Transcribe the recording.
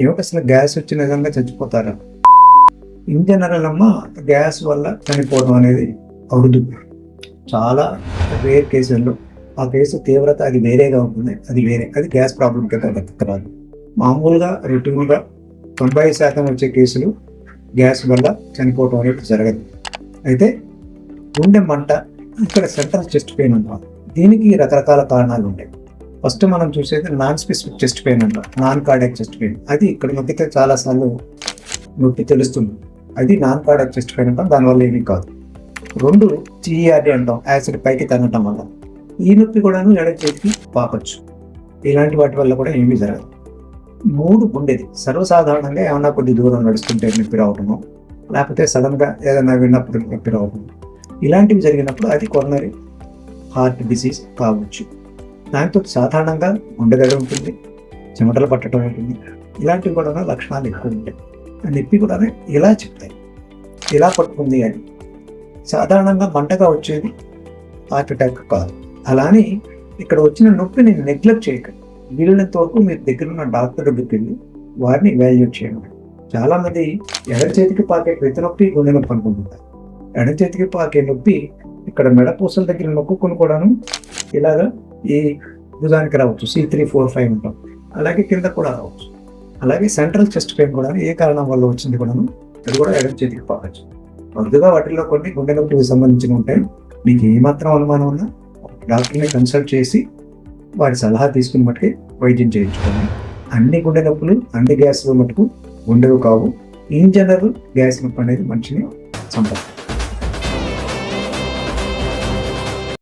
ఏమిటి అసలు గ్యాస్ వచ్చిన విధంగా చచ్చిపోతారా? ఇన్ జనరల్ అమ్మ గ్యాస్ వల్ల చనిపోవడం అనేది అరుదు. చాలా రేర్ కేసుల్లో ఆ కేసు తీవ్రత అది వేరేగా ఉంటుంది. అది గ్యాస్ ప్రాబ్లం కింద దక్కరాదు. మామూలుగా రొటీన్గా 90% వచ్చే కేసులు గ్యాస్ వల్ల చనిపోవడం అనేది జరగదు. అయితే గుండె మంట, ఇక్కడ సెంట్రల్ చెస్ట్ పెయిన్ అంటాం. దీనికి రకరకాల కారణాలు ఉంటాయి. ఫస్ట్ మనం చూసేది నాన్ స్పెసిఫిక్ చెస్ట్ పెయిన్ అంటాం, నాన్ కార్డియాక్ చెస్ట్ పెయిన్. అది ఇక్కడ నొక్కితే చాలాసార్లు నొప్పి తెలుస్తుంది. అది నాన్ కార్డియాక్ చెస్ట్ పెయిన్ అంటాం, దానివల్ల ఏమీ కాదు. 2 GERD అంటాం, యాసిడ్ పైకి తగ్గటం వల్ల. ఈ నొప్పి కూడాను ఎడమ చేతికి పాపచ్చు. ఇలాంటి వాటి వల్ల కూడా ఏమీ జరగదు. 3 గుండెది. సర్వసాధారణంగా ఏమన్నా కొద్ది దూరం నడుస్తుంటే నొప్పి రావటము, లేకపోతే సడన్గా ఏదైనా విన్నప్పుడు నొప్పి రావటం, ఇలాంటివి జరిగినప్పుడు అది కొరోనరీ హార్ట్ డిసీజ్ కావచ్చు. దాంతో సాధారణంగా గుండె దగ్గర ఉంటుంది, చెమటలు పట్టడం ఉంటుంది. ఇలాంటివి కూడా లక్షణాలు ఎక్కువ ఉంటాయి. నొప్పి కూడా ఇలా చెప్తాయి, ఇలా పట్టుకుంది అని. సాధారణంగా మంటగా వచ్చేది హార్ట్ అటాక్ కాదు. అలానే ఇక్కడ వచ్చిన నొప్పిని నెగ్లెక్ట్ చేయకండి. వీళ్ళంత వరకు మీరు దగ్గర ఉన్న డాక్టర్ దగ్గరికి వెళ్ళి వారిని ఇవాల్యుయేట్ చేయండి. చాలామంది ఎడమ చేతికి పాకే ప్రతి నొప్పి గుండె నొప్పి అనుకుంటుంటారు. ఎడమ చేతికి పాకే నొప్పి ఇక్కడ మెడ పూసల దగ్గర నొక్కుని కూడాను ఇలాగా ఈ భుజానికి రావచ్చు, C3, 4, 5 ఉంటాం. అలాగే కింద కూడా రావచ్చు. అలాగే సెంట్రల్ చెస్ట్ పెయిన్ కూడా ఏ కారణం వల్ల వచ్చింది కూడాను అది కూడా ఎడమ చేతికి పాకచ్చు. అరుదుగా వాటిల్లో కొన్ని గుండె నొప్పికి సంబంధించిన ఉంటాయి. మీకు ఏమాత్రం అనుమానం ఉన్నా డాక్టర్ని కన్సల్ట్ చేసి వారి సలహా తీసుకుని మట్టుకి వైద్యం చేయించుకోండి. అన్ని గుండె నొప్పులు, అన్ని గ్యాస్లు మటుకు గుండెలు కావు. ఇన్ జనరల్ గ్యాస్ నొప్పి అనేది మనిషిని చంపదు.